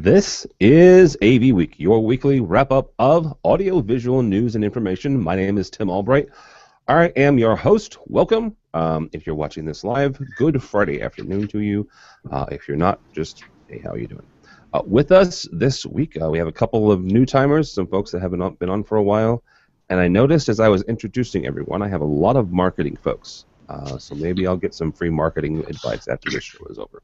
This is AV Week, your weekly wrap-up of audio-visual news and information. My name is Tim Albright. I am your host. Welcome. If you're watching this live, good Friday afternoon to you. If you're not, just, hey, how are you doing? With us this week, we have a couple of new-timers, some folks that haven't been on for a while. And I noticed as I was introducing everyone, I have a lot of marketing folks. So maybe I'll get some free marketing advice after this show is over.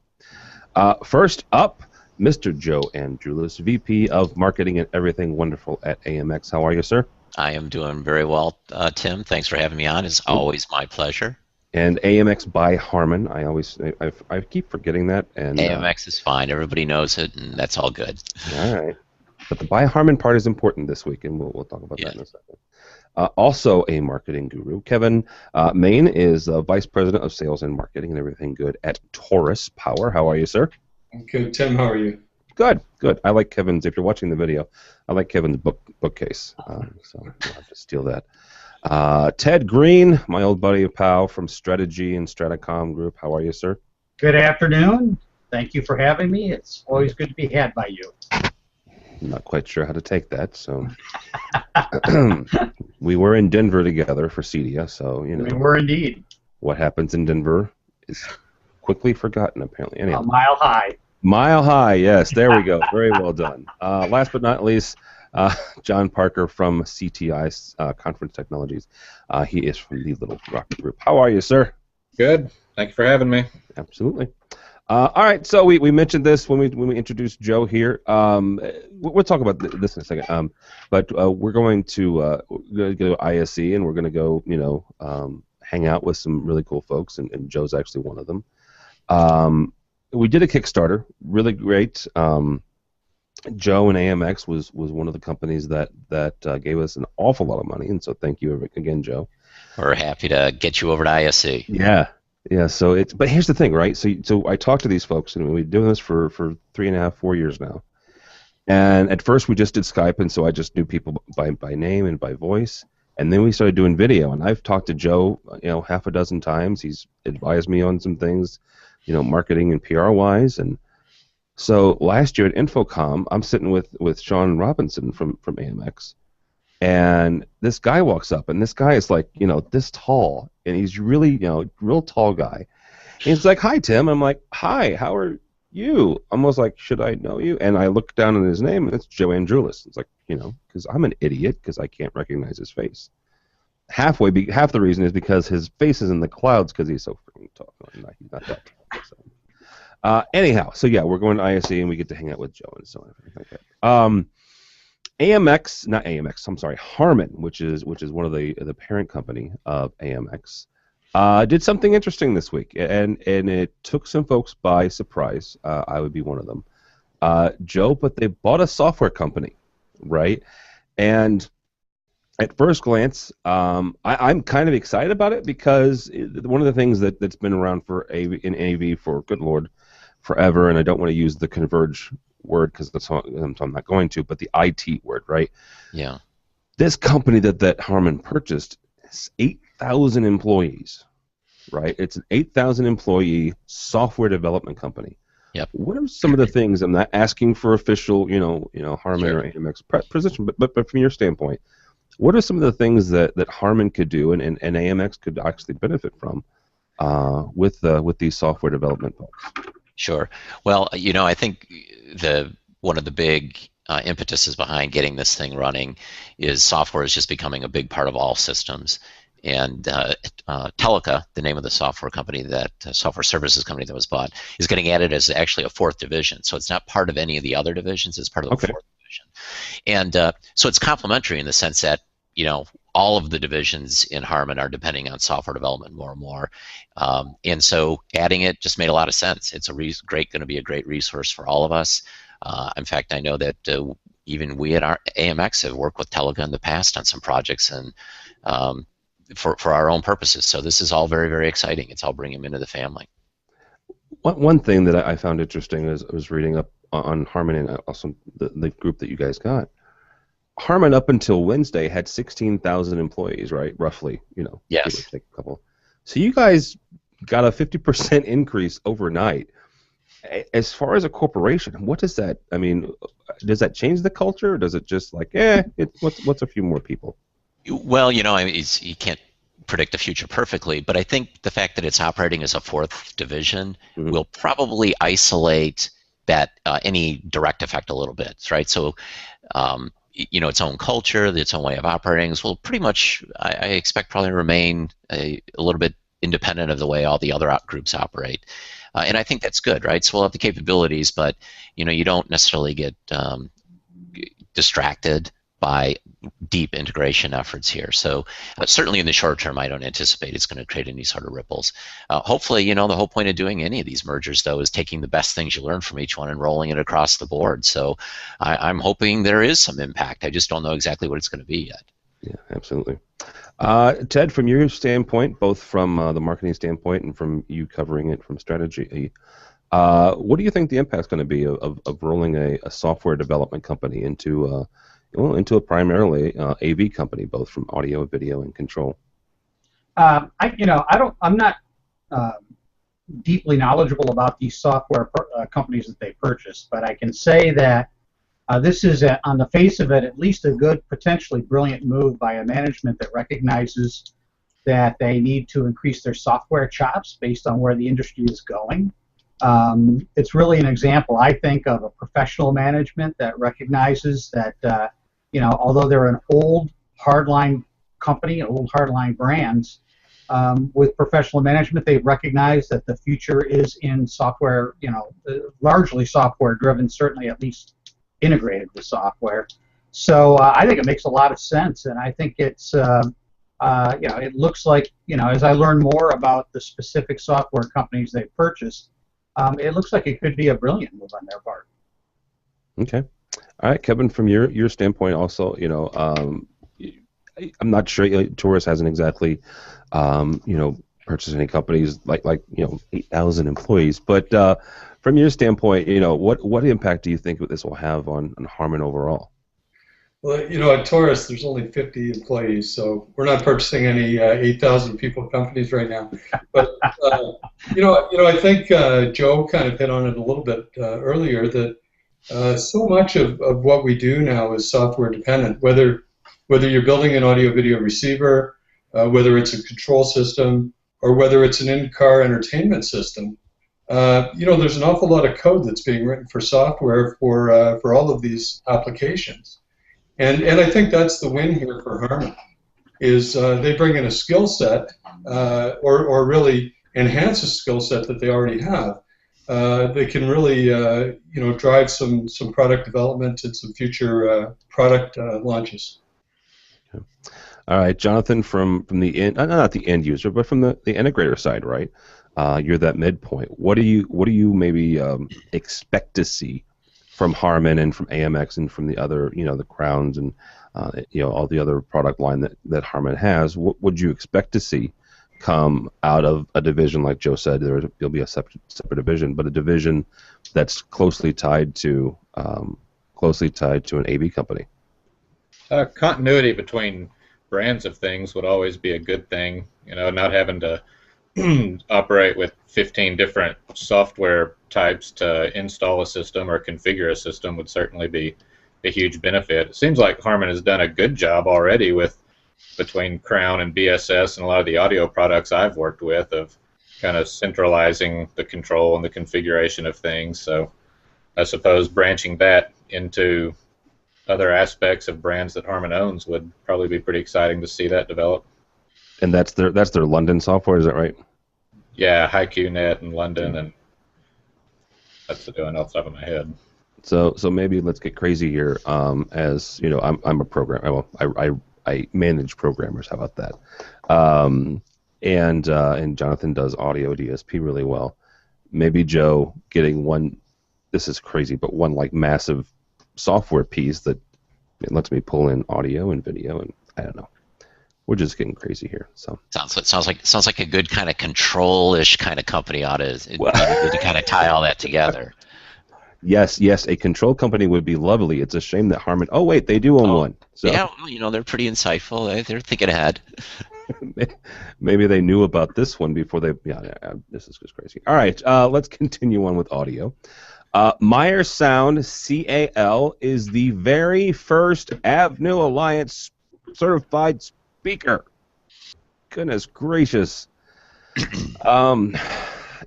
First up, Mr. Joe Andrulis, VP of Marketing and Everything Wonderful at AMX. How are you, sir? I am doing very well, Tim. Thanks for having me on. It's always my pleasure. And AMX by Harman. I keep forgetting that. And AMX is fine. Everybody knows it, and that's all good. All right. But the by Harman part is important this week, and we'll talk about that in a second. Also a marketing guru, Kevin Main is Vice President of Sales and Marketing and Everything Good at Taurus Power. How are you, sir? I'm good, Tim. How are you? Good, good. I like Kevin's, if you're watching the video, I like Kevin's bookcase. So I'll have to steal that. Ted Green, my old buddy of POW from Strategy and Stratacom Group. How are you, sir? Good afternoon. Thank you for having me. It's always good to be had by you. I'm not quite sure how to take that, so we were in Denver together for CEDIA, so you know. We were indeed. What happens in Denver is quickly forgotten, apparently. Anyhow. A mile high. Mile high, yes. There we go. Very well done. Last but not least, John Parker from CTI Conference Technologies. He is from the Little Rock Group. How are you, sir? Good. Thank you for having me. Absolutely. All right. So we mentioned this when we introduced Joe here. We'll talk about this in a second. But we're going to go ISE and we're going to go hang out with some really cool folks, and Joe's actually one of them. We did a Kickstarter, really great. Joe and AMX was one of the companies that gave us an awful lot of money, and so thank you again, Joe. We're happy to get you over to ISE. Yeah. So but here's the thing, right? So I talked to these folks, and we've been doing this for 3.5, 4 years now. And at first we just did Skype, and so I just knew people by name and by voice. And then we started doing video, and I've talked to Joe, half a dozen times. He's advised me on some things, marketing and PR wise. And so last year at Infocom, I'm sitting with Sean Robinson from AMX, and this guy walks up, and this guy is like, this tall, and he's really, real tall guy. And he's like, "Hi, Tim." I'm like, "Hi, how are you?" Almost like, should I know you? And I look down at his name, and it's Joe Andrulis. It's like, because I'm an idiot because I can't recognize his face. Half the reason is because his face is in the clouds because he's so freaking tall. He's not that tall. So. Anyhow, so yeah, we're going to ISE and we get to hang out with Joe and so on. Okay. Harman, which is one of the parent company of AMX, did something interesting this week, and it took some folks by surprise. I would be one of them. Joe, but they bought a software company, right? And at first glance, I'm kind of excited about it because one of the things that's been around in AV for, good Lord, forever, and I don't want to use the converge word because I'm not going to, but the IT word, right? Yeah. This company that Harman purchased has 8,000 employees, right? It's an 8,000 employee software development company. Yep. What are some of the things? I'm not asking for official, Harman Sure. or AMX position, but from your standpoint, what are some of the things that Harman could do and AMX could actually benefit from with these software development folks? Sure. Well, I think one of the big impetuses behind getting this thing running is software is just becoming a big part of all systems. And Teleca, the name of the software company software services company that was bought, is getting added as actually a fourth division. So it's not part of any of the other divisions; it's part of the fourth division. And so it's complementary in the sense that all of the divisions in Harman are depending on software development more and more. And so adding it just made a lot of sense. It's going to be a great resource for all of us. In fact, I know that even we at our AMX have worked with Teleca in the past on some projects and for our own purposes. So this is all very, very exciting. It's all bringing them into the family. One thing that I found interesting is I was reading up on Harman and also the group that you guys got. Harman up until Wednesday had 16,000 employees, right? Roughly, Yes. Take a couple. So you guys got a 50% increase overnight, as far as a corporation, what does that? I mean, does that change the culture? Or does it just like, what's a few more people? Well, I mean, you can't predict the future perfectly, but I think the fact that it's operating as a fourth division will probably isolate that any direct effect a little bit, right? So, its own culture, its own way of operating will pretty much, I expect, probably remain a little bit independent of the way all the other groups operate. And I think that's good, right? So we'll have the capabilities, but you don't necessarily get distracted by deep integration efforts here. So certainly in the short term, I don't anticipate it's going to create any sort of ripples. Hopefully, the whole point of doing any of these mergers, though, is taking the best things you learn from each one and rolling it across the board. So I'm hoping there is some impact. I just don't know exactly what it's going to be yet. Yeah, absolutely. Ted, from your standpoint, both from the marketing standpoint and from you covering it from strategy, what do you think the impact's going to be of rolling a software development company into a primarily AV company, both from audio, video, and control? I'm not deeply knowledgeable about these software companies that they purchased, but I can say that this is, on the face of it, at least a good, potentially brilliant move by a management that recognizes that they need to increase their software chops based on where the industry is going. It's really an example, I think, of a professional management that recognizes that, although they're an old hardline company, old hardline brands, with professional management, they recognize that the future is in software, largely software-driven, certainly at least integrated with software. So I think it makes a lot of sense, and I think it's, it looks like, as I learn more about the specific software companies they purchased, it looks like it could be a brilliant move on their part. Okay. All right, Kevin, from your standpoint also, I'm not sure, Taurus hasn't exactly, purchased any companies like 8,000 employees, but from your standpoint, what impact do you think this will have on Harman overall? Well, at Taurus, there's only 50 employees, so we're not purchasing any 8,000 people companies right now. But I think Joe kind of hit on it a little bit earlier that so much of what we do now is software dependent. Whether you're building an audio-video receiver, whether it's a control system, or whether it's an in-car entertainment system, there's an awful lot of code that's being written for software for all of these applications. And I think that's the win here for Harman, is they bring in a skill set, or really enhance a skill set that they already have. They can really drive some product development and some future product launches. Okay. All right, Jonathan, from the not the end user, but from the integrator side, right? You're that midpoint. What do you maybe expect to see from Harman and from AMX and from the other, the Crowns and all the other product line that Harman has? What would you expect to see come out of a division like Joe said? There'll be a separate division, but a division that's closely tied to an AV company. Continuity between brands of things would always be a good thing. Not having to operate with 15 different software types to install a system or configure a system would certainly be a huge benefit. It seems like Harman has done a good job already between Crown and BSS and a lot of the audio products I've worked with of kind of centralizing the control and the configuration of things. So I suppose branching that into other aspects of brands that Harman owns would probably be pretty exciting to see that develop. And that's their London software, is that right? Yeah, HiQNet in London, and that's the doing off the top of my head. So maybe let's get crazy here. As you know, I'm a programmer. Well, I manage programmers. How about that? And Jonathan does audio DSP really well. Maybe Joe getting one. This is crazy, but one like massive software piece that it lets me pull in audio and video, and I don't know. We're just getting crazy here. So sounds like a good kind of control-ish kind of company ought to kind of tie all that together. Yes, a control company would be lovely. It's a shame that Harman. Oh wait, they do own one. So. Yeah, they're pretty insightful. They're thinking ahead. Maybe they knew about this one before they. Yeah, this is just crazy. All right, let's continue on with audio. Meyer Sound CAL is the very first Avenue Alliance certified speaker. Goodness gracious.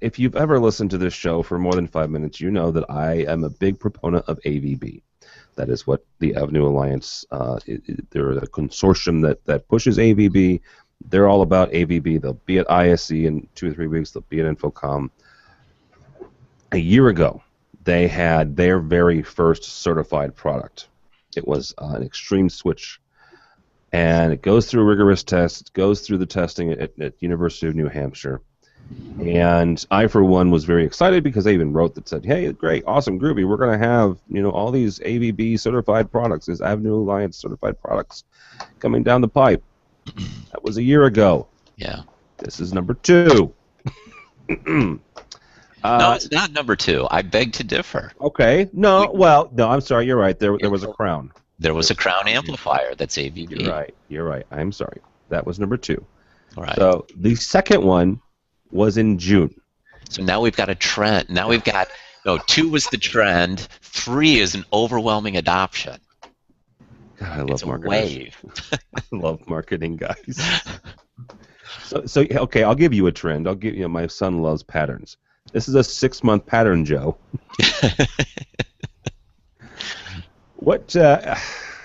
If you've ever listened to this show for more than 5 minutes, you know that I am a big proponent of AVB. That is what the Avenue Alliance, they're a consortium that pushes AVB. They're all about AVB. They'll be at ISE in 2 or 3 weeks. They'll be at Infocom. A year ago, they had their very first certified product. It was an extreme switch, and it goes through rigorous tests. It goes through the testing at University of New Hampshire. And I, for one, was very excited because they even wrote that said, "Hey, great, awesome, groovy. We're going to have all these AVB certified products, these Avenue Alliance certified products, coming down the pipe." That was a year ago. Yeah. This is number 2. No, it's not number 2. I beg to differ. Okay. No, I'm sorry. You're right. There was a crown. There was a crown amplifier that's AVB. You're right. I'm sorry. That was number 2. All right. So the second one was in June. So now we've got a trend. Now we've got 2 was the trend. 3 is an overwhelming adoption. God, I love it's a marketing. Wave. I love marketing, guys. So okay, I'll give you a trend. I'll give my son loves patterns. This is a 6-month pattern, Joe. What?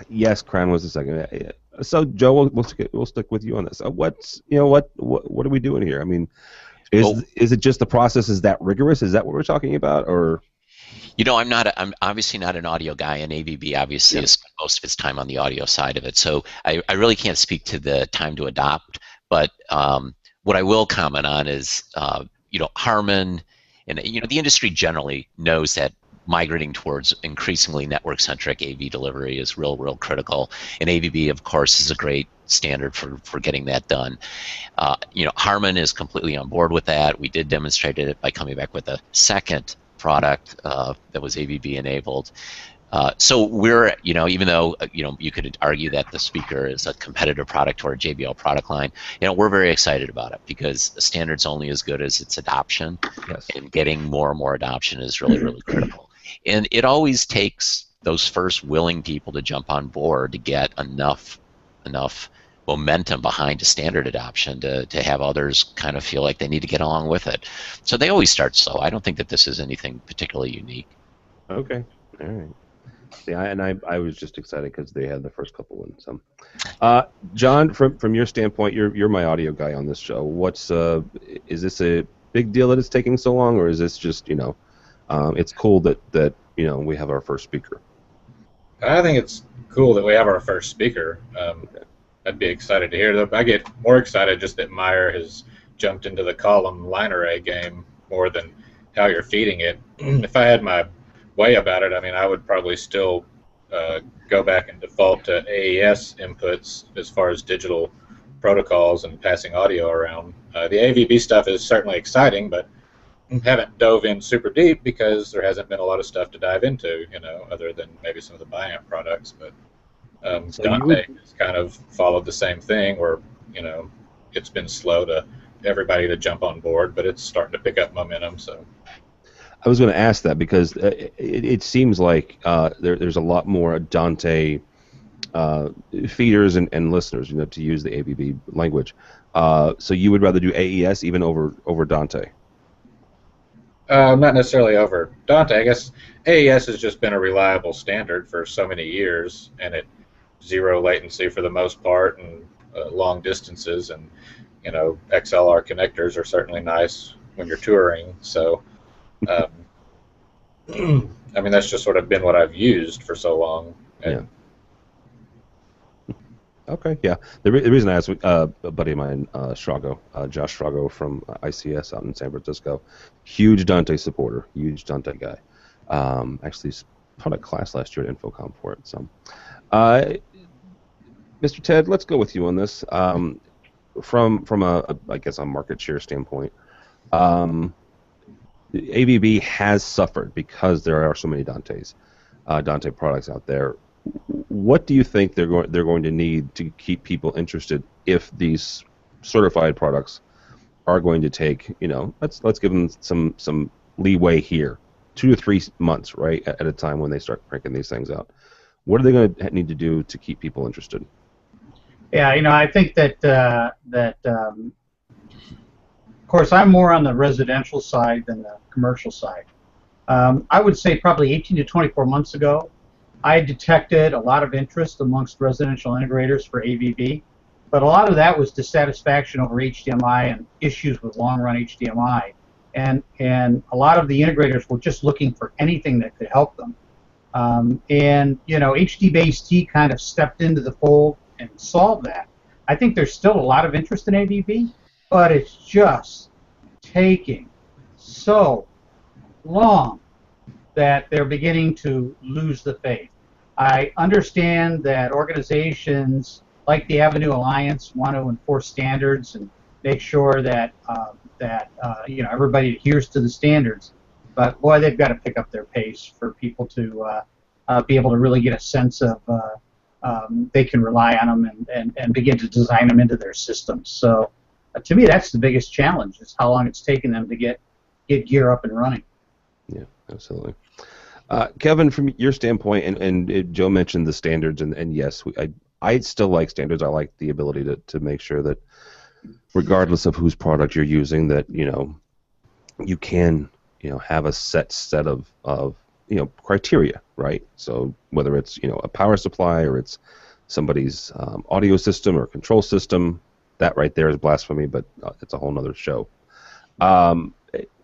Yes, crown was the second. So Joe, we'll stick with you on this. What are we doing here? I mean, is it just the process is that rigorous? Is that what we're talking about, or? I'm obviously not an audio guy, and AVB obviously has spent most of its time on the audio side of it. So I really can't speak to the time to adopt. But what I will comment on is, Harman, and the industry generally knows that migrating towards increasingly network-centric AV delivery is real critical. And AVB, of course, is a great standard for getting that done. Harman is completely on board with that. We did demonstrate it by coming back with a second product that was AVB enabled. So we're, even though, you could argue that the speaker is a competitive product to our JBL product line, we're very excited about it because the standard's only as good as its adoption. Yes. And getting more and more adoption is really critical. And it always takes those first willing people to jump on board to get enough momentum behind a standard adoption to have others kind of feel like they need to get along with it. So they always start slow. I don't think that this is anything particularly unique. Okay. All right. Yeah, and I was just excited because they had the first couple ones. John, from your standpoint, you're my audio guy on this show. Is this a big deal that it's taking so long, or is this just it's cool that we have our first speaker? I think it's cool that we have our first speaker. I'd be excited to hear that. I get more excited just that Meyer has jumped into the column line array game more than how you're feeding it. If I had my way about it, I would probably still go back and default to AES inputs as far as digital protocols and passing audio around. The AVB stuff is certainly exciting, but haven't dove in super deep because there hasn't been a lot of stuff to dive into, other than maybe some of the Biamp products. But Dante has kind of followed the same thing where, it's been slow to everybody to jump on board, but it's starting to pick up momentum. So I was going to ask that because it seems like there's a lot more Dante feeders and listeners, to use the AVB language. So you would rather do AES even over Dante? Not necessarily over Dante. I guess AES has just been a reliable standard for so many years, and it zero latency for the most part, and long distances, and XLR connectors are certainly nice when you're touring. So, that's just sort of been what I've used for so long. And Okay, yeah. The reason I asked a buddy of mine, Josh Strago from ICS out in San Francisco, huge Dante supporter, huge Dante guy. Actually taught a class last year at Infocom for it. So, Mr. Ted, let's go with you on this. From a market share standpoint, AVB has suffered because there are so many Dante products out there. What do you think they're going to need to keep people interested if these certified products are going to take, let's give them some leeway here, 2 to 3 months, right, at a time when they start cranking these things out. What are they going to need to do to keep people interested? Yeah, I think that of course, I'm more on the residential side than the commercial side. I would say probably 18 to 24 months ago, I detected a lot of interest amongst residential integrators for AVB, but a lot of that was dissatisfaction over HDMI and issues with long-run HDMI, and a lot of the integrators were just looking for anything that could help them. HD-based kind of stepped into the fold and solved that. I think there's still a lot of interest in AVB, but it's just taking so long that they're beginning to lose the faith. I understand that organizations like the Avenue Alliance want to enforce standards and make sure that everybody adheres to the standards, but boy, they've got to pick up their pace for people to be able to really get a sense of they can rely on them and begin to design them into their systems. So to me, that's the biggest challenge, is how long it's taken them to get gear up and running. Yeah, absolutely. Kevin, from your standpoint, and Joe mentioned the standards, and yes, I still like standards. I like the ability to make sure that regardless of whose product you're using, that you can have a set of criteria, right? So whether it's a power supply or it's somebody's audio system or control system, that right there is blasphemy, but it's a whole nother show.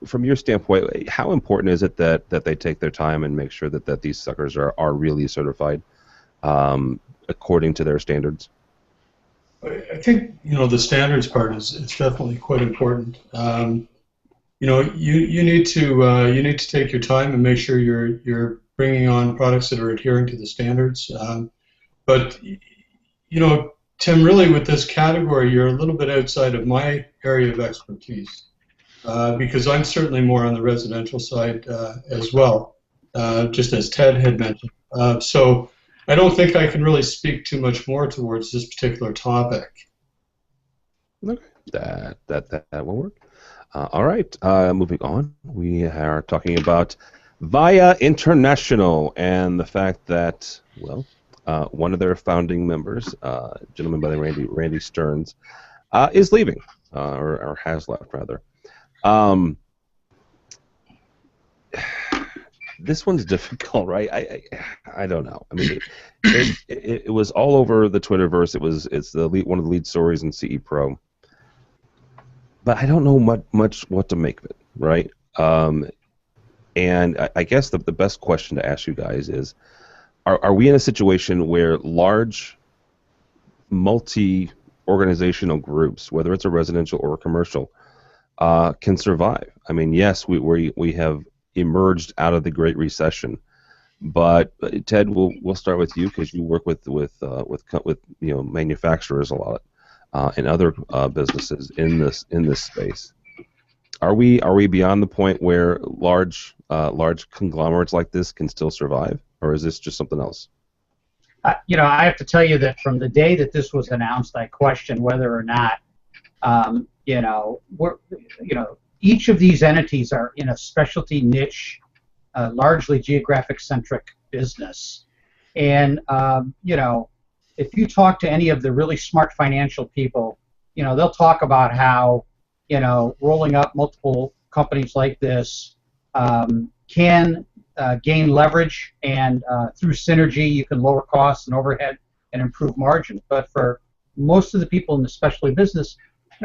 From your standpoint, how important is it that they take their time and make sure that these suckers are really certified according to their standards? I think the standards part is definitely quite important. You need to take your time and make sure you're bringing on products that are adhering to the standards. But Tim, really with this category, you're a little bit outside of my area of expertise. Because I'm certainly more on the residential side as well, just as Ted had mentioned. So I don't think I can really speak too much more towards this particular topic. Okay, that will work. All right, moving on. We are talking about VIA International and the fact that, one of their founding members, a gentleman by the name of Randy Stearns, is leaving, or has left, rather. This one's difficult, right? I don't know. I mean, it was all over the Twitterverse. It's one of the lead stories in CE Pro, but I don't know much what to make of it, right? And I guess the best question to ask you guys is, are we in a situation where large multi-organizational groups, whether it's a residential or a commercial, can survive? I mean, yes, we have emerged out of the Great Recession, but Ted, we'll start with you because you work with manufacturers a lot and other businesses in this space. Are we beyond the point where large conglomerates like this can still survive, or is this just something else? I have to tell you that from the day that this was announced, I questioned whether or not each of these entities are in a specialty niche, largely geographic-centric business. And, if you talk to any of the really smart financial people, they'll talk about how, rolling up multiple companies like this can gain leverage, and through synergy you can lower costs and overhead and improve margin. But for most of the people in the specialty business,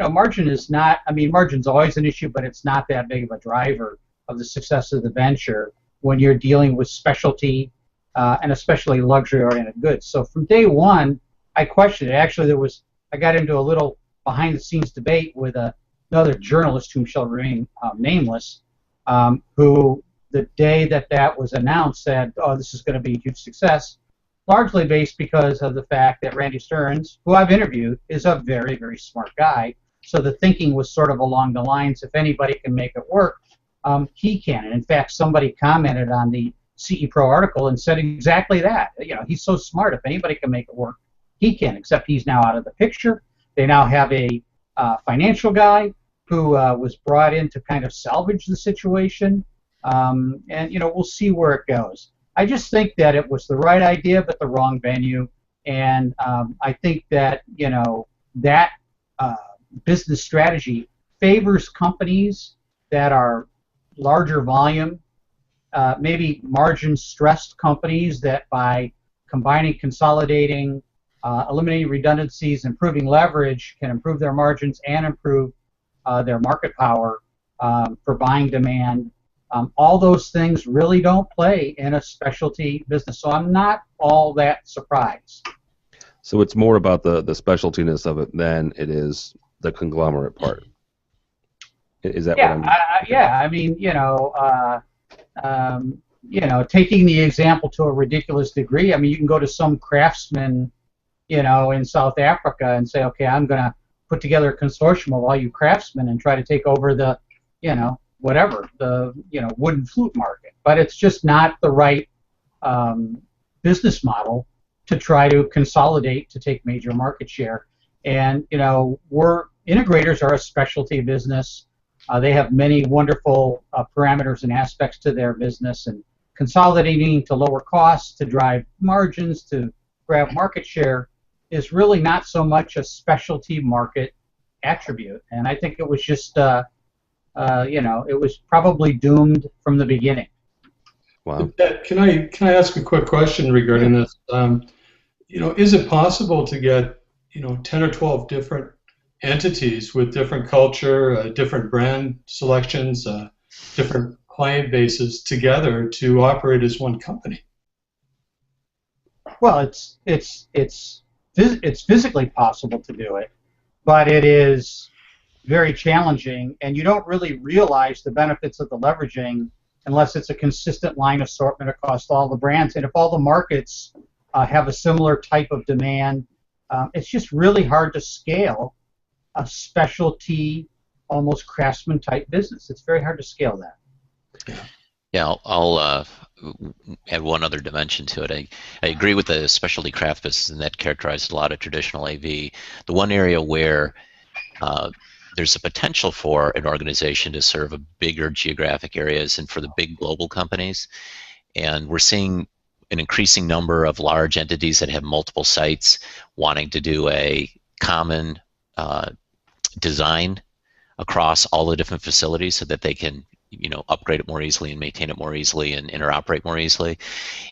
margin is not, margin's always an issue, but it's not that big of a driver of the success of the venture when you're dealing with specialty and especially luxury-oriented goods. So from day one, I questioned it. Actually, I got into a little behind-the-scenes debate with another journalist whom shall remain nameless, who the day that was announced said, oh, this is going to be a huge success, largely based because of the fact that Randy Stearns, who I've interviewed, is a very, very smart guy. So the thinking was sort of along the lines, if anybody can make it work, he can. And in fact, somebody commented on the CE Pro article and said exactly that. He's so smart, if anybody can make it work, he can, except he's now out of the picture. They now have a financial guy who was brought in to kind of salvage the situation. And we'll see where it goes. I just think that it was the right idea, but the wrong venue. And I think that that business strategy favors companies that are larger volume, maybe margin-stressed companies that by combining, consolidating, eliminating redundancies, improving leverage can improve their margins and improve their market power for buying demand. All those things really don't play in a specialty business, so I'm not all that surprised. So it's more about the specialtiness of it than it is the conglomerate part. Is that what I'm? Yeah. I mean, taking the example to a ridiculous degree. I mean, you can go to some craftsman, in South Africa and say, okay, I'm going to put together a consortium of all you craftsmen and try to take over the, whatever, the wooden flute market. But it's just not the right business model to try to consolidate to take major market share. And integrators are a specialty business. They have many wonderful parameters and aspects to their business, and consolidating to lower costs to drive margins to grab market share is really not so much a specialty market attribute. And I think it was just it was probably doomed from the beginning. Wow. Can I ask a quick question regarding this? Is it possible to get 10 or 12 different entities with different culture, different brand selections, different client bases together to operate as one company? Well, it's physically possible to do it, but it is very challenging, and you don't really realize the benefits of the leveraging unless it's a consistent line assortment across all the brands. And if all the markets have a similar type of demand, it's just really hard to scale a specialty, almost craftsman type business. It's very hard to scale that. Yeah, I'll add one other dimension to it. I agree with the specialty craft business, and that characterizes a lot of traditional AV. The one area where there's a potential for an organization to serve a bigger geographic areas and for the big global companies. And we're seeing an increasing number of large entities that have multiple sites wanting to do a common design across all the different facilities so that they can upgrade it more easily and maintain it more easily and interoperate more easily.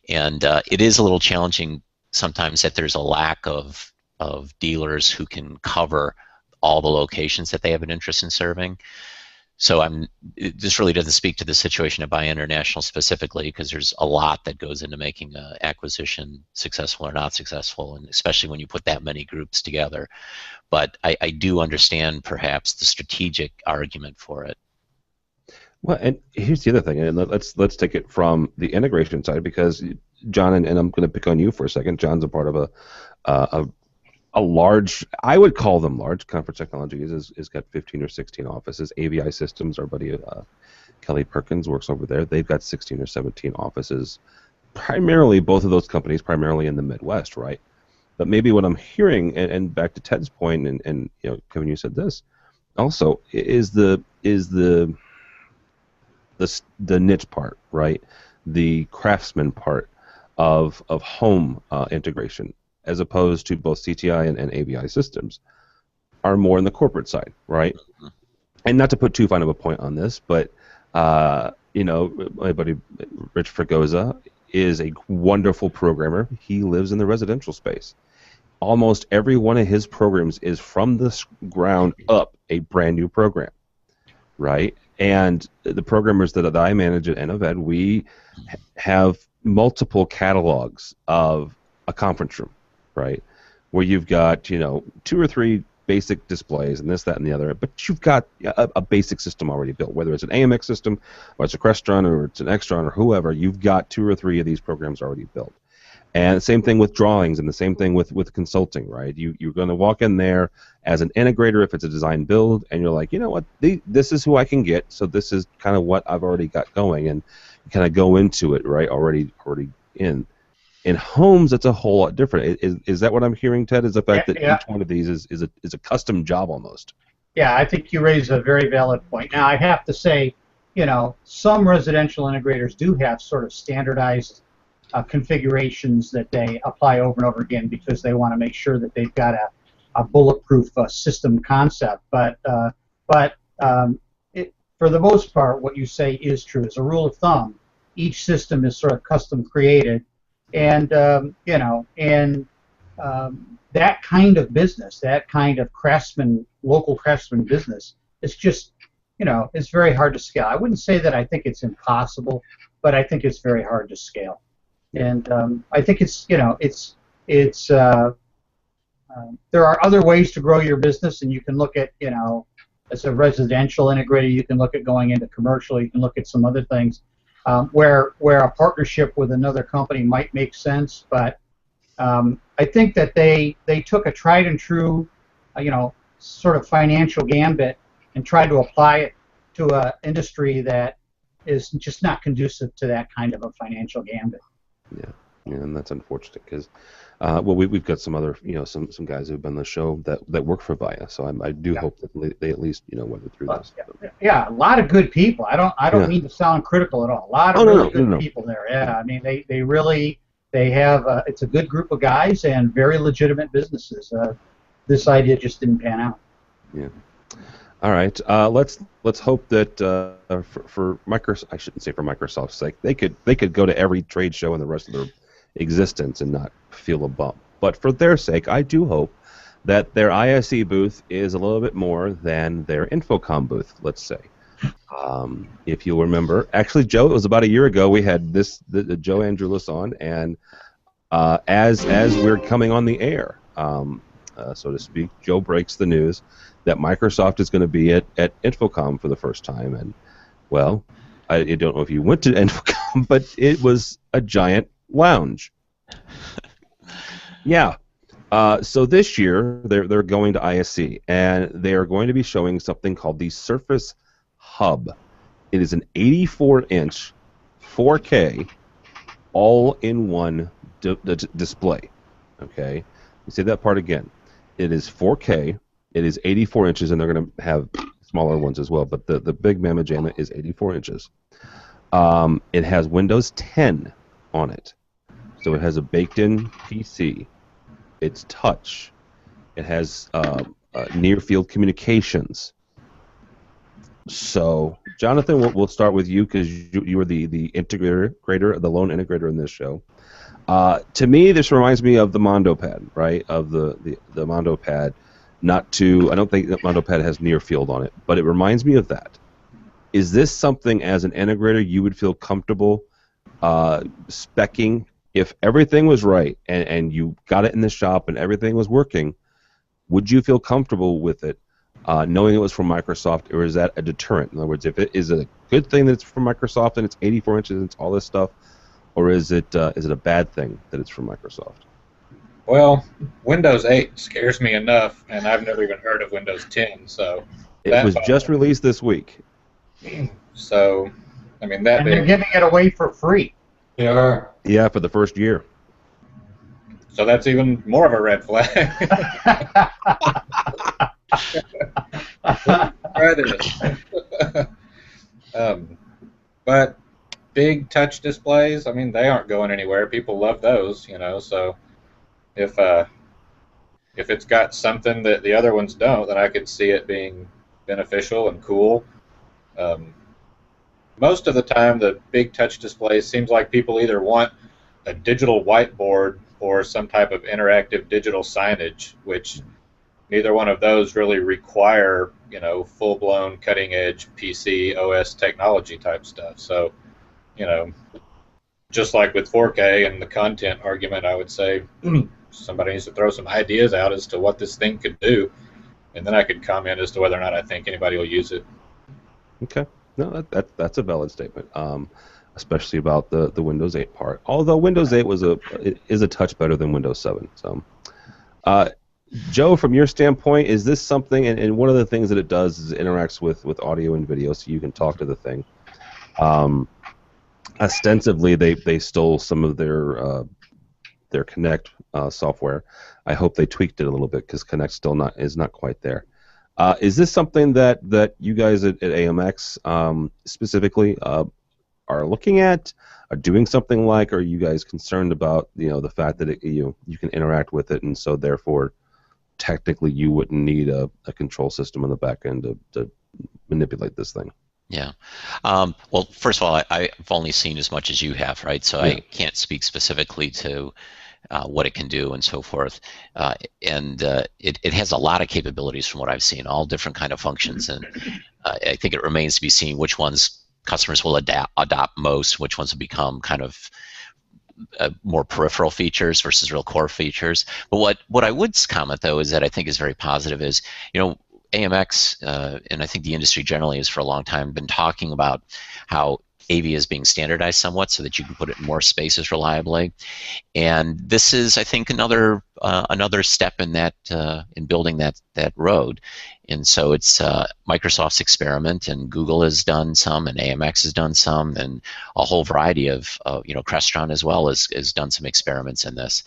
And it is a little challenging sometimes that there's a lack of dealers who can cover all the locations that they have an interest in serving. So this really doesn't speak to the situation at Buy International specifically, because there's a lot that goes into making an acquisition successful or not successful, and especially when you put that many groups together. But I do understand perhaps the strategic argument for it. Well, and here's the other thing, and let's take it from the integration side, because John, and I'm going to pick on you for a second. John's a part of a large, I would call them large. Conference Technologies is got 15 or 16 offices. AVI Systems, our buddy Kelly Perkins works over there. They've got 16 or 17 offices. Primarily, both of those companies primarily in the Midwest, right? But maybe what I'm hearing, and back to Ted's point, and Kevin, you said this also, is the niche part, right? The craftsman part of home integration, as opposed to both CTI and AVI Systems, are more in the corporate side, right? Mm-hmm. And not to put too fine of a point on this, but my buddy Rich Fregosa is a wonderful programmer. He lives in the residential space. Almost every one of his programs is from the ground up a brand new program, right? And the programmers that I manage at NOVED, we have multiple catalogs of a conference room, right? Where you've got, 2 or 3 basic displays and this, that, and the other, but you've got a basic system already built, whether it's an AMX system, or it's a Crestron, or it's an Extron, or whoever, you've got 2 or 3 of these programs already built. And the same thing with drawings, and the same thing with consulting, right? You're going to walk in there as an integrator if it's a design build, and you're like, you know what, this is who I can get, so this is kind of what I've already got going, and you kind of go into it, right, already in. In homes, it's a whole lot different. Is that what I'm hearing, Ted? Is the fact that each one of these is a custom job almost? Yeah, I think you raise a very valid point. Now, I have to say, some residential integrators do have sort of standardized configurations that they apply over and over again because they want to make sure that they've got a bulletproof system concept. But for the most part, what you say is true. As a rule of thumb, each system is sort of custom created, and that kind of business, that kind of local craftsman business, it's just, it's very hard to scale. I wouldn't say that I think it's impossible, but I think it's very hard to scale. And I think there are other ways to grow your business, and you can look at, as a residential integrator, you can look at going into commercial, you can look at some other things where a partnership with another company might make sense, but I think that they took a tried and true, sort of financial gambit and tried to apply it to an industry that is just not conducive to that kind of a financial gambit. Yeah, and that's unfortunate because, we've got some other, some guys who've been on the show that work for Via, so I do hope that they at least, weather through this. Yeah, a lot of good people. I don't mean to sound critical at all. A lot of really good people there. Yeah, I mean they have it's a good group of guys and very legitimate businesses. This idea just didn't pan out. Yeah. All right. Let's hope that for Microsoft, I shouldn't say for Microsoft's sake, they could go to every trade show in the rest of their existence and not feel a bump. But for their sake, I do hope that their ISE booth is a little bit more than their Infocom booth. Let's say, if you'll remember, actually, Joe, it was about a year ago we had the Joe Androulis on, and as we're coming on the air, so to speak, Joe breaks the news that Microsoft is going to be at Infocom for the first time. And, well, I don't know if you went to Infocom, but it was a giant lounge. Yeah. So this year, they're going to ISE, and they are going to be showing something called the Surface Hub. It is an 84-inch 4K all-in-one display. Okay? Let me say that part again. It is 4K. It is 84 inches, and they're going to have smaller ones as well, but the big Mamma Jamma is 84 inches. It has Windows 10 on it. So it has a baked-in PC. It's touch. It has near-field communications. So, Jonathan, we'll start with you because you were the integrator, the lone integrator in this show. To me, this reminds me of the Mondo Pad, right? Of the Mondo Pad. I don't think that Mondo Pad has near field on it, but it reminds me of that. Is this something as an integrator you would feel comfortable speccing if everything was right and you got it in the shop and everything was working? Would you feel comfortable with it knowing it was from Microsoft, or is that a deterrent? In other words, if it is a good thing that it's from Microsoft and it's 84 inches and it's all this stuff, or is it a bad thing that it's from Microsoft? Well, Windows 8 scares me enough, and I've never even heard of Windows 10. So it was just released this week. So, I mean and they're giving it away for free. They are. Yeah, for the first year. So that's even more of a red flag. Try this. But big touch displays, I mean, they aren't going anywhere. People love those, so if it's got something that the other ones don't, then I could see it being beneficial and cool. Most of the time, the big touch displays seems like people either want a digital whiteboard or some type of interactive digital signage, which neither one of those really require, full-blown cutting-edge PC OS technology type stuff. So, just like with 4K and the content argument, I would say somebody needs to throw some ideas out as to what this thing could do, and then I could comment as to whether or not I think anybody will use it. Okay. No, that's a valid statement, especially about the Windows 8 part. Although Windows 8 is a touch better than Windows 7. So, Joe, from your standpoint, is this something? And one of the things that it does is it interacts with audio and video, so you can talk to the thing. Ostensibly, they stole some of their Connect software. I hope they tweaked it a little bit because Connect is not quite there. Is this something that you guys at AMX specifically are looking at, are doing something like? Or are you guys concerned about the fact that you can interact with it, and so therefore technically you wouldn't need a control system on the back end to manipulate this thing? Yeah. Well, first of all, I've only seen as much as you have, right? So Yeah. I can't speak specifically to what it can do and so forth. It has a lot of capabilities from what I've seen, all different kind of functions, and I think it remains to be seen which ones customers will adopt most, which ones will become kind of more peripheral features versus real core features. But what I would comment though is that I think is very positive is, AMX and I think the industry generally has for a long time been talking about how AV is being standardized somewhat so that you can put it in more spaces reliably. And this is, I think, another step in that in building that road. And so it's Microsoft's experiment, and Google has done some, and AMX has done some, and a whole variety of Crestron as well has done some experiments in this.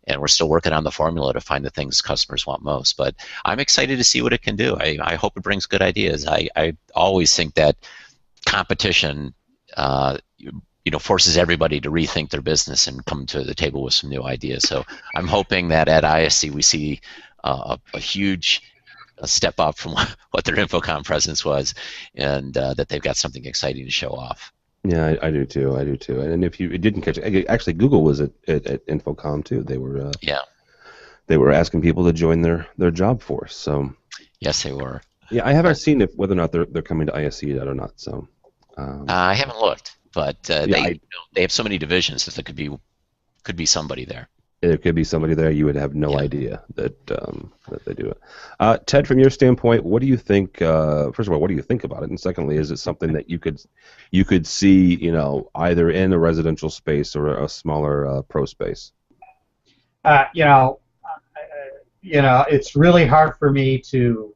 And we're still working on the formula to find the things customers want most. But I'm excited to see what it can do. I hope it brings good ideas. I always think that competition forces everybody to rethink their business and come to the table with some new ideas. So I'm hoping that at ISC we see a huge step up from what their InfoComm presence was, and that they've got something exciting to show off. Yeah, I do too. I do too. And if you didn't catch it, actually Google was at InfoComm too. They were they were asking people to join their job force. So yes, they were. Yeah, I haven't seen whether or not they're coming to ISC yet or not. So I haven't looked, but they have so many divisions that there could be somebody there. There could be somebody there. You would have no idea that they do it. Ted, from your standpoint, what do you think? First of all, what do you think about it? And secondly, is it something that you could see, either in a residential space or a smaller pro space? It's really hard for me to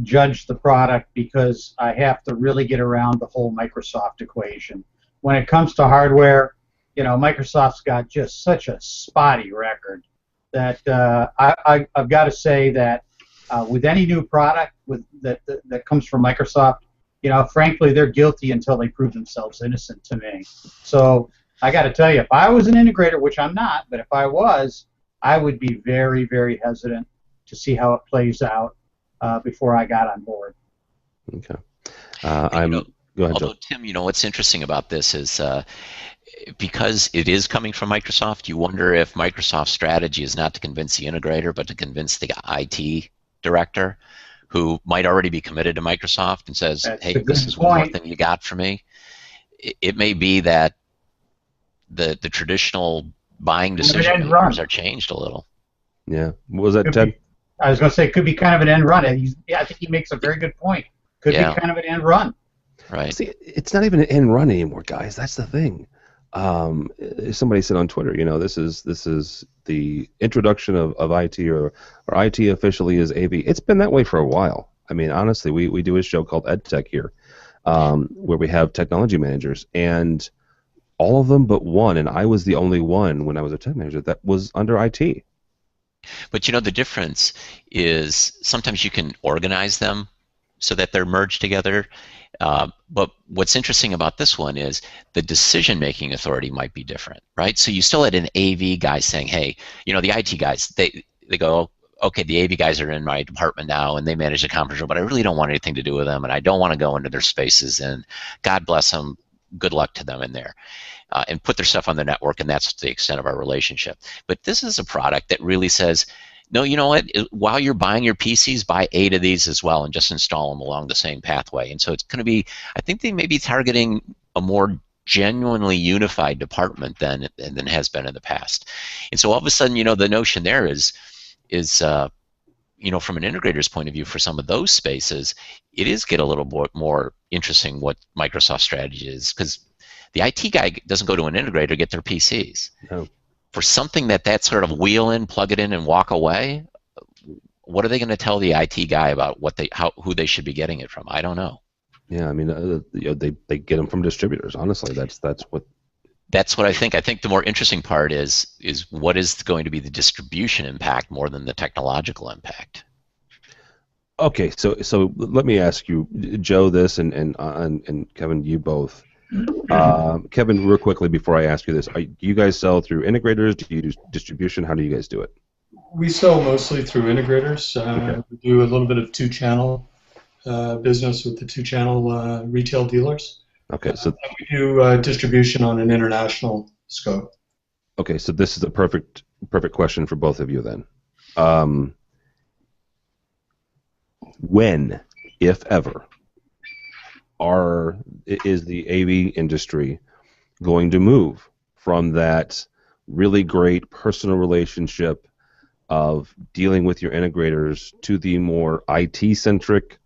judge the product because I have to really get around the whole Microsoft equation. When it comes to hardware, Microsoft's got just such a spotty record that I've got to say that with any new product that comes from Microsoft, frankly, they're guilty until they prove themselves innocent to me. So I got to tell you, if I was an integrator, which I'm not, but if I was, I would be very, very hesitant to see how it plays out before I got on board. Okay. Go ahead, although, Joe. Tim, what's interesting about this is because it is coming from Microsoft, you wonder if Microsoft's strategy is not to convince the integrator, but to convince the IT director, who might already be committed to Microsoft and says, hey, this is one more thing you got for me. It may be that the traditional buying decision makers are changed a little. Yeah. What was that, Ted? I was going to say it could be kind of an end run. I think he makes a very good point. Could be kind of an end run. Right. See, it's not even an end run anymore, guys. That's the thing. Somebody said on Twitter, this is the introduction of IT, or IT officially is AV. It's been that way for a while. I mean, honestly, we do a show called EdTech here, where we have technology managers, and all of them but one, and I was the only one when I was a tech manager that was under IT. But the difference is sometimes you can organize them so that they're merged together. But what's interesting about this one is the decision-making authority might be different, right? So you still had an AV guy saying, hey, the IT guys, they go, okay, the AV guys are in my department now, and they manage the conference room, but I really don't want anything to do with them, and I don't want to go into their spaces, and God bless them, good luck to them in there. And put their stuff on the network, and that's the extent of our relationship. But this is a product that really says, no, you know what? While you're buying your PCs, buy 8 of these as well and just install them along the same pathway. And so it's going to be, I think they may be targeting a more genuinely unified department than has been in the past. And so all of a sudden, the notion there is from an integrator's point of view for some of those spaces, it is get a little more interesting what Microsoft's strategy is, because the IT guy doesn't go to an integrator to get their PCs. No. For something that sort of wheel in, plug it in, and walk away, what are they going to tell the IT guy about who they should be getting it from? I don't know. Yeah, I mean, they get them from distributors. Honestly, that's what. That's what I think. I think the more interesting part is what is going to be the distribution impact more than the technological impact. Okay, so let me ask you, Joe, this, and Kevin, you both. Kevin, real quickly before I ask you this, do you guys sell through integrators? Do you do distribution? How do you guys do it? We sell mostly through integrators. Okay. We do a little bit of two-channel business with the two-channel retail dealers. Okay, so And we do distribution on an international scope. okay, so this is a perfect question for both of you then. When, if ever, is the AV industry going to move from that really great personal relationship of dealing with your integrators to the more IT-centric?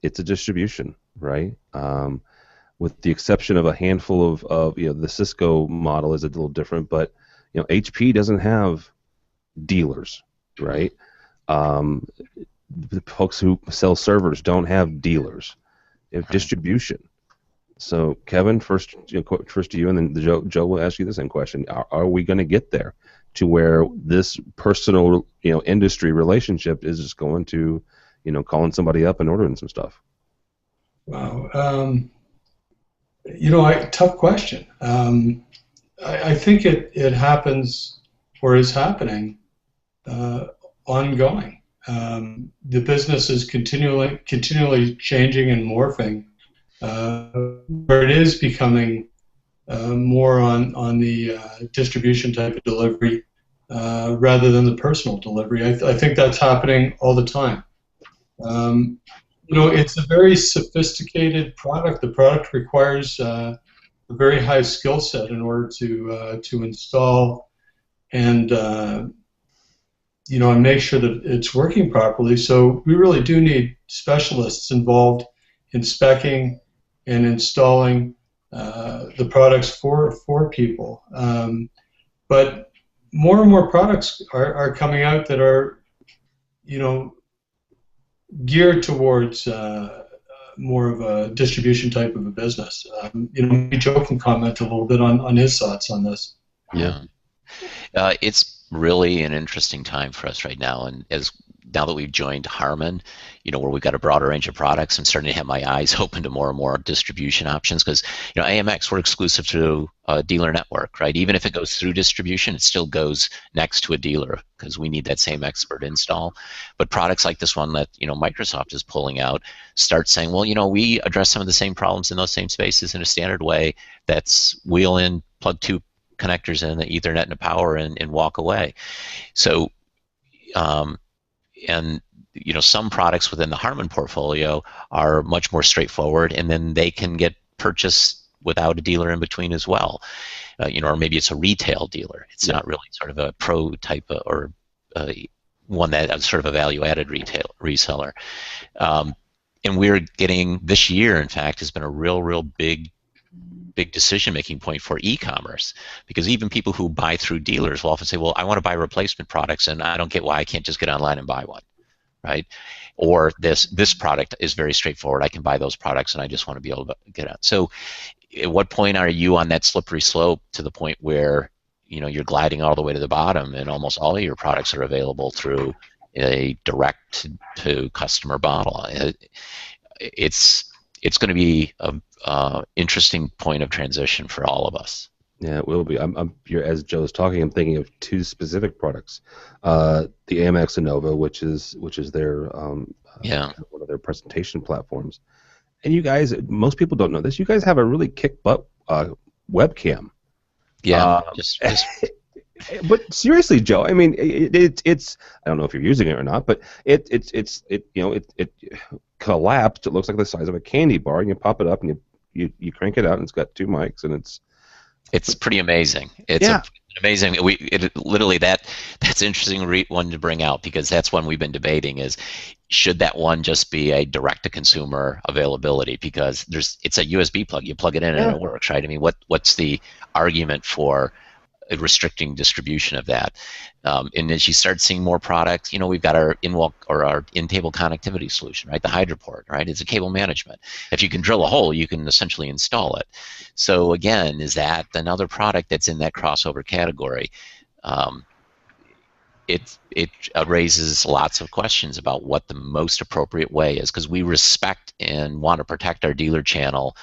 It's a distribution, right? With the exception of a handful of the Cisco model is a little different, but HP doesn't have dealers, right? The folks who sell servers don't have dealers. They have distribution. So Kevin, first to you, and then Joe will ask you the same question. Are we going to get there to where this personal industry relationship is just going to calling somebody up and ordering some stuff? Wow. Tough question. I think it happens or is happening ongoing. The business is continually changing and morphing, where it is becoming more on the distribution type of delivery rather than the personal delivery. I think that's happening all the time. It's a very sophisticated product. The product requires a very high skill set in order to install and and make sure that it's working properly. So we really do need specialists involved in speccing and installing the products for people. But more and more products are coming out that are, geared towards more of a distribution type of a business. Maybe Joe can comment a little bit on his thoughts on this. Yeah. It's really an interesting time for us right now, and now that we've joined Harman, where we've got a broader range of products, I'm starting to have my eyes open to more and more distribution options because, AMX, we're exclusive to a dealer network, right? Even if it goes through distribution, it still goes next to a dealer because we need that same expert install. But products like this one that, Microsoft is pulling out start saying, well, we address some of the same problems in those same spaces in a standard way that's wheel in, plug two connectors in, the Ethernet and the power, and walk away. So, and some products within the Harman portfolio are much more straightforward, and then they can get purchased without a dealer in between as well. Or maybe it's a retail dealer. It's not really sort of a pro type or one that sort of a value-added reseller. And we're getting, this year, in fact, has been a real big decision-making point for e-commerce, because even people who buy through dealers will often say, well, I want to buy replacement products, and I don't get why I can't just get online and buy one, right? Or this product is very straightforward. I can buy those products, and I just want to be able to get out. So at what point are you on that slippery slope to the point where you're gliding all the way to the bottom and almost all of your products are available through a direct-to-customer model? It's going to be a interesting point of transition for all of us. Yeah, it will be. As Joe's talking, I'm thinking of two specific products: the AMX Innova, which is their one of their presentation platforms. And you guys, most people don't know this. You guys have a really kick butt webcam. Yeah, but seriously, Joe, I mean, it's I don't know if you're using it or not, but it collapsed. It looks like the size of a candy bar, and you pop it up and you crank it out, and it's got two mics, and it's pretty amazing. It's amazing. Literally that's an interesting one to bring out, because that's one we've been debating is, should that one just be a direct-to-consumer availability? Because it's a USB plug. You plug it in and it works, right? I mean, what's the argument for restricting distribution of that? And as you start seeing more products, we've got our our in-table connectivity solution, right? The Hydroport, right? It's a cable management. If you can drill a hole, you can essentially install it. So again, is that another product that's in that crossover category? it raises lots of questions about what the most appropriate way is, because we respect and want to protect our dealer channel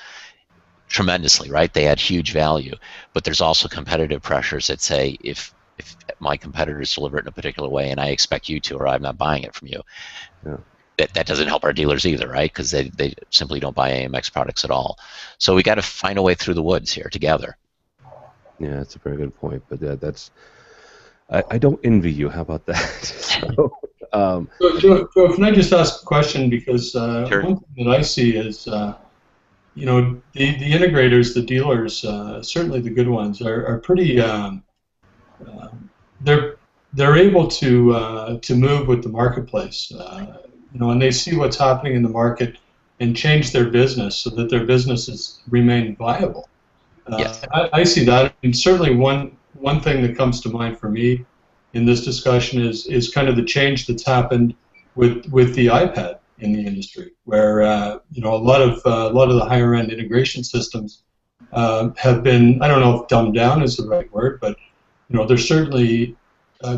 tremendously, right? They add huge value, but there's also competitive pressures that say if my competitors deliver it in a particular way and I expect you to, or I'm not buying it from you. Yeah. That doesn't help our dealers either, right? Because they simply don't buy AMX products at all. So we got to find a way through the woods here together. Yeah, that's a very good point. But that's I don't envy you. How about that? So, Joe, can I just ask a question? Because Sure. one thing that I see is, you know, the integrators, the dealers, certainly the good ones, are pretty. They're able to move with the marketplace, you know, and they see what's happening in the market and change their business so that their businesses remain viable. Yes. I see that, and certainly one thing that comes to mind for me in this discussion is kind of the change that's happened with the iPad in the industry, where you know, a lot of the higher end integration systems have been, I don't know if dumbed down is the right word, but you know, they're certainly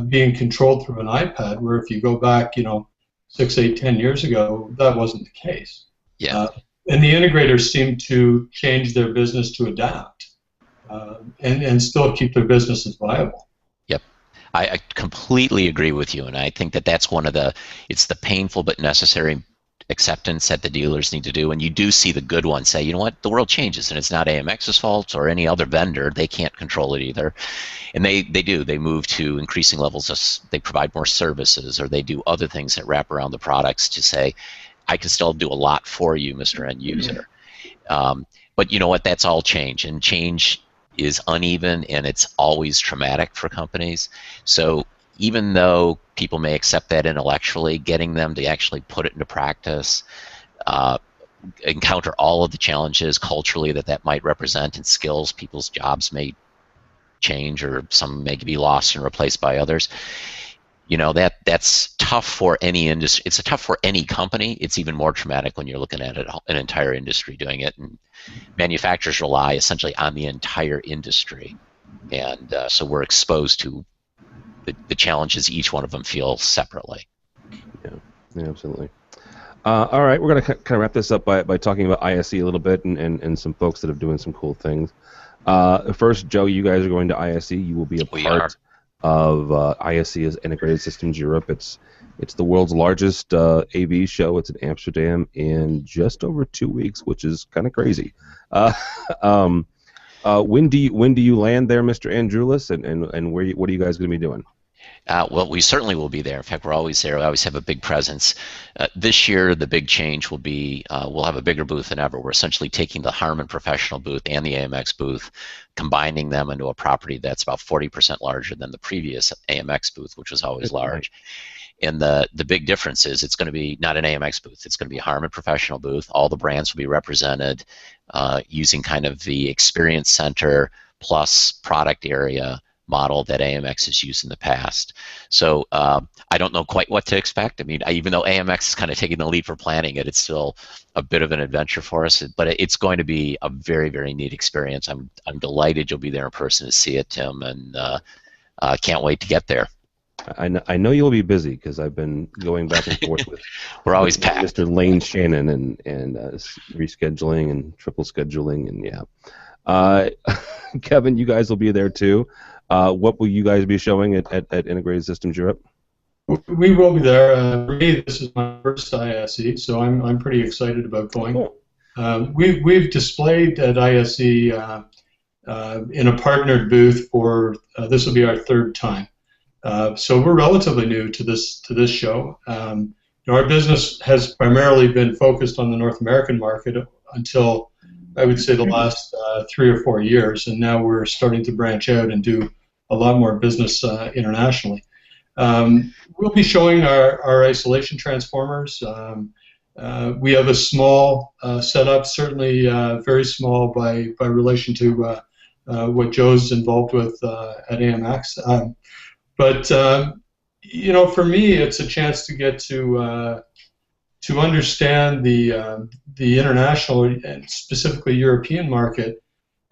being controlled through an iPad, where if you go back, you know, 6, 8, 10 years ago, that wasn't the case. Yeah. And the integrators seem to change their business to adapt and still keep their businesses viable. Yep. I completely agree with you, and I think that's one of it's the painful but necessary acceptance that the dealers need to do. And you do see the good ones say, you know what, the world changes, and it's not AMX's fault or any other vendor. They can't control it either. And they do. They move to increasing levels of, they provide more services, or they do other things that wrap around the products to say, I can still do a lot for you, Mr. End User. But you know what, that's all change, and change is uneven, and it's always traumatic for companies. So even though people may accept that intellectually, getting them to actually put it into practice, encounter all of the challenges culturally that might represent, and skills, people's jobs may change, or some may be lost and replaced by others. You know, that's tough for any industry. It's tough for any company. It's even more traumatic when you're looking at an entire industry doing it. And manufacturers rely essentially on the entire industry, and so we're exposed to the challenges each one of them feel separately. Yeah, absolutely. All right, we're going to kind of wrap this up by talking about ISE a little bit and some folks that are doing some cool things. First, Joe, you guys are going to ISE. You will be a part of ISE as Integrated Systems Europe. It's the world's largest AV show. It's in Amsterdam in just over 2 weeks, which is kind of crazy. When do you land there, Mr. Androulis, and what are you guys going to be doing? Well, we certainly will be there. In fact, we're always there. We always have a big presence. This year, the big change will be we'll have a bigger booth than ever. We're essentially taking the Harman Professional booth and the AMX booth, combining them into a property that's about 40% larger than the previous AMX booth, which was always large. And the big difference is it's going to be not an AMX booth. It's going to be a Harman Professional booth. All the brands will be represented using kind of the experience center plus product area model that AMX has used in the past. So I don't know quite what to expect. I mean, even though AMX is kind of taking the lead for planning it, it's still a bit of an adventure for us. But it's going to be a very, very neat experience. I'm delighted you'll be there in person to see it, Tim, and can't wait to get there. I know you'll be busy because I've been going back and forth with we're always packed. Mr. Lane Shannon and rescheduling and triple scheduling, and yeah. Kevin, you guys will be there too. What will you guys be showing at Integrated Systems Europe? We will be there. For me, this is my first ISE, so I'm pretty excited about going. Cool. We've displayed at ISE in a partnered booth for this will be our third time. So we're relatively new to this show. Our business has primarily been focused on the North American market until I would say the last 3 or 4 years, and now we're starting to branch out and do a lot more business internationally. We'll be showing our isolation transformers. We have a small setup, certainly very small by relation to what Joe's involved with at AMX. But you know, for me, it's a chance to get to understand the international and specifically European market,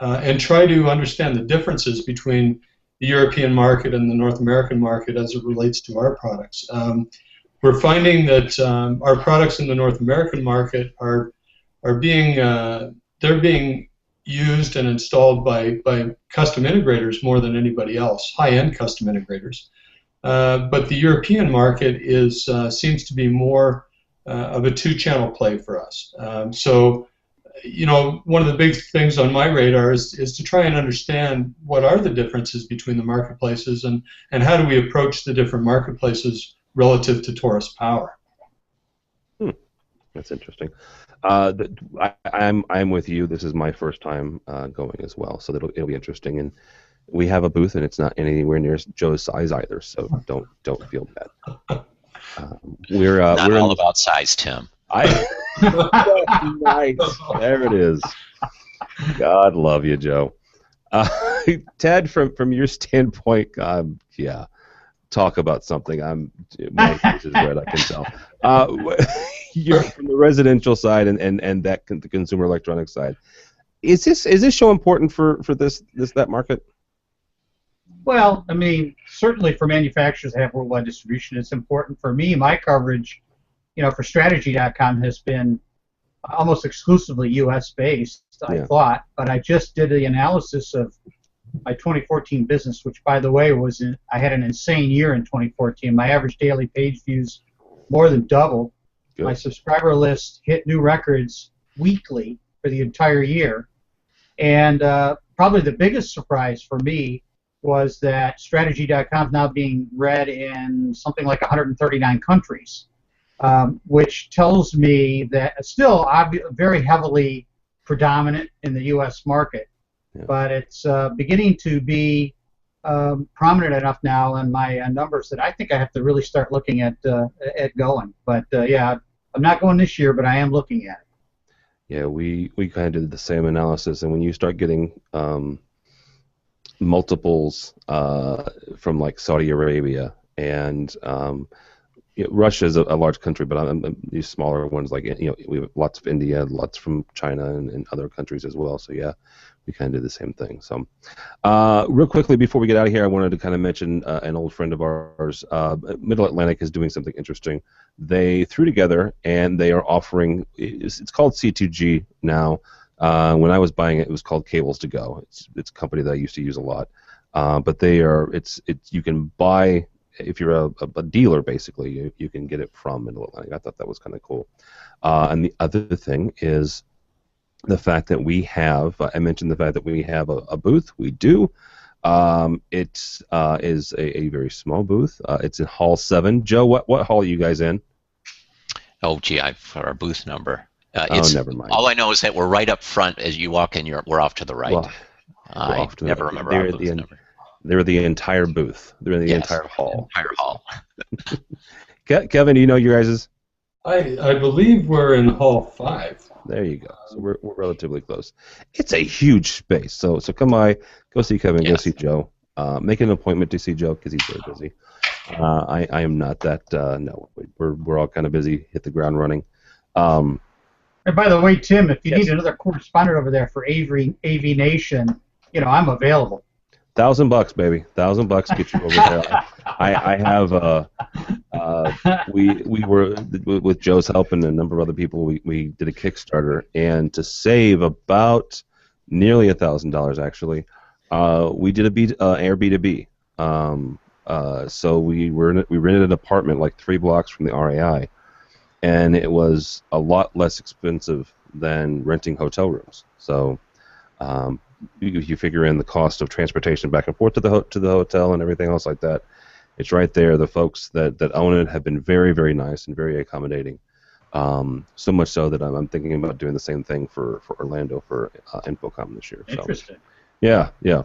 and try to understand the differences between the European market and the North American market as it relates to our products. We're finding that our products in the North American market are being they're being used and installed by custom integrators more than anybody else, high-end custom integrators. But the European market is seems to be more of a two-channel play for us. So, you know, one of the big things on my radar is to try and understand what are the differences between the marketplaces and how do we approach the different marketplaces relative to Taurus Power. That's interesting. I'm with you. This is my first time going as well, so it'll be interesting. And we have a booth, and it's not anywhere near Joe's size either, so don't feel bad. We're all about size, Tim. Nice. There it is. God love you, Joe. Ted, from your standpoint, yeah, talk about something. My face is red, I can tell. You're from the residential side and the consumer electronics side. Is this show important for that market? Well, I mean, certainly for manufacturers that have worldwide distribution, it's important. For me, my coverage, you know, for Strategy.com has been almost exclusively U.S. based, I thought, but I just did the analysis of my 2014 business, which, by the way, I had an insane year in 2014. My average daily page views more than doubled. Good. My subscriber list hit new records weekly for the entire year. And probably the biggest surprise for me was that Strategy.com is now being read in something like 139 countries, which tells me that it's still very heavily predominant in the U.S. market, but it's beginning to be prominent enough now in my numbers that I think I have to really start looking at going. But yeah, I'm not going this year, but I am looking at it. Yeah, we kind of did the same analysis, and when you start getting multiples from like Saudi Arabia and Russia is a large country, but these smaller ones, like, you know, we have lots of India, lots from China and other countries as well. So yeah, we kind of did the same thing. So real quickly before we get out of here, I wanted to kind of mention an old friend of ours. Middle Atlantic is doing something interesting. They threw together and they are offering. It's called C2G now. When I was buying it, it was called Cables to Go. It's a company that I used to use a lot. But you can buy. If you're a dealer, basically, you can get it from Middle Atlantic. I thought that was kind of cool. And the other thing is the fact that we have, I mentioned the fact that we have a booth. We do. It is a very small booth. It's in Hall 7. Joe, what hall are you guys in? Oh, gee, for our booth number. Never mind. All I know is that we're right up front as you walk in. We're off to the right. Well, I never remember our booth number. They're the entire booth. They're in the entire hall. Entire hall. Kevin, do you know your guys's? I believe we're in Hall 5. There you go. So we're relatively close. It's a huge space. So come by, go see Kevin, go see Joe. Make an appointment to see Joe because he's very busy. I am not that. No, we're all kind of busy. Hit the ground running. And by the way, Tim, if you need another correspondent over there for AV Nation, you know, I'm available. $1,000, baby. $1,000 get you over there. I have. We were with Joe's help and a number of other people. We did a Kickstarter, and to save about nearly $1,000, actually, we did Air B2B. So we rented an apartment like 3 blocks from the RAI, and it was a lot less expensive than renting hotel rooms. So. You figure in the cost of transportation back and forth to the hotel and everything else like that. It's right there. The folks that own it have been very, very nice and very accommodating. So much so that I'm thinking about doing the same thing for Orlando for Infocom this year. Interesting. So, yeah.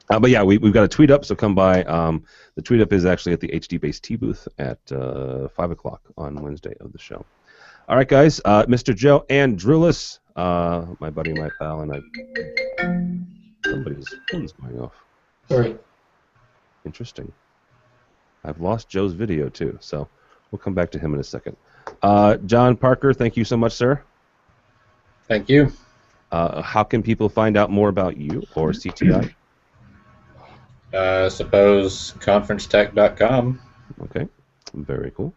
But yeah, we've got a tweet up, so come by. The tweet up is actually at the HD Base T booth at 5 o'clock on Wednesday of the show. All right, guys. Mr. Joe Andrulis, my buddy, my pal, and somebody's phone's going off. Sorry. Interesting. I've lost Joe's video too, so we'll come back to him in a second. John Parker, thank you so much, sir. Thank you. How can people find out more about you or CTI? Suppose conferencetech.com. Okay, very cool.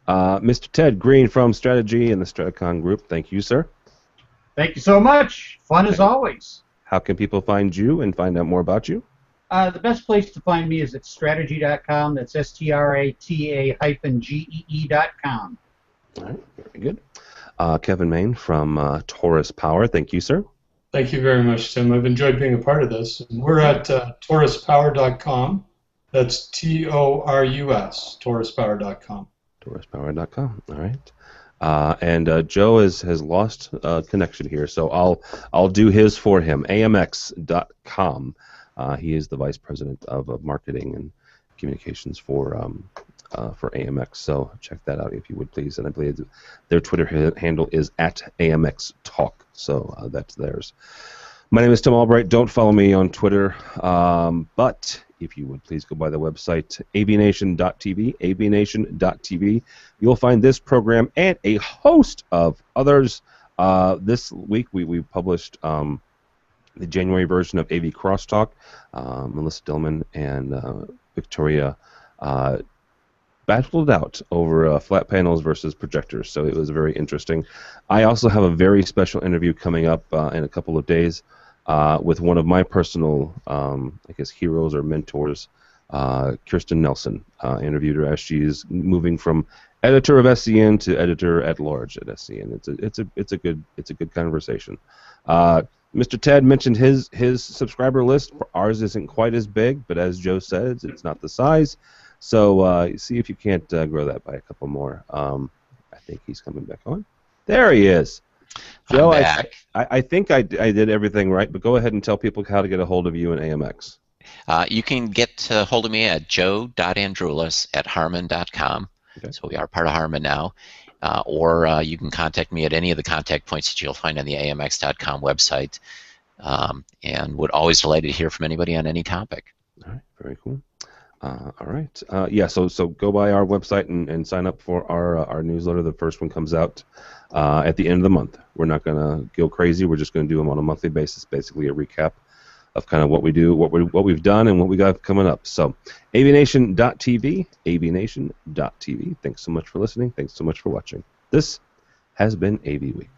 Mr. Ted Green from Strategy and the Straticon Group, thank you, sir. Thank you so much. Fun as always. How can people find you and find out more about you? The best place to find me is at strategy.com. That's strata-gee.com. All right, very good. Kevin Main from Taurus Power, thank you, sir. Thank you very much, Tim. I've enjoyed being a part of this. And we're at tauruspower.com. That's TORUS, tauruspower.com. tauruspower.com, all right. And Joe has lost connection here, so I'll do his for him. AMX.com. He is the vice president of marketing and communications for AMX. So check that out if you would please. And I believe their Twitter handle is at AMX Talk. So that's theirs. My name is Tim Albright. Don't follow me on Twitter, but if you would please go by the website avnation.tv, avnation.tv. You'll find this program and a host of others. This week we published the January version of AV Crosstalk. Melissa Dillman and Victoria battled it out over flat panels versus projectors, so it was very interesting. I also have a very special interview coming up in a couple of days with one of my personal, I guess, heroes or mentors, Kirsten Nelson. Interviewed her as she is moving from editor of SCN to editor at large at SCN. It's a good conversation. Mr. Ted mentioned his subscriber list. Ours isn't quite as big, but as Joe said, it's not the size. So see if you can't grow that by a couple more. I think he's coming back on. There he is. Joe, I'm back. I think I did everything right, but go ahead and tell people how to get a hold of you and AMX. You can get a hold of me at joe.andrulis@harman.com. Okay. So we are part of Harman now. Or you can contact me at any of the contact points that you'll find on the AMX.com website. And would always delighted to hear from anybody on any topic. All right, very cool. All right. Yeah, so go by our website and sign up for our newsletter. The first one comes out at the end of the month. We're not going to go crazy. We're just going to do them on a monthly basis, basically a recap of kind of what we do, what we've done, and what we got coming up. So avnation.tv, avnation.tv. Thanks so much for listening. Thanks so much for watching. This has been AV Week.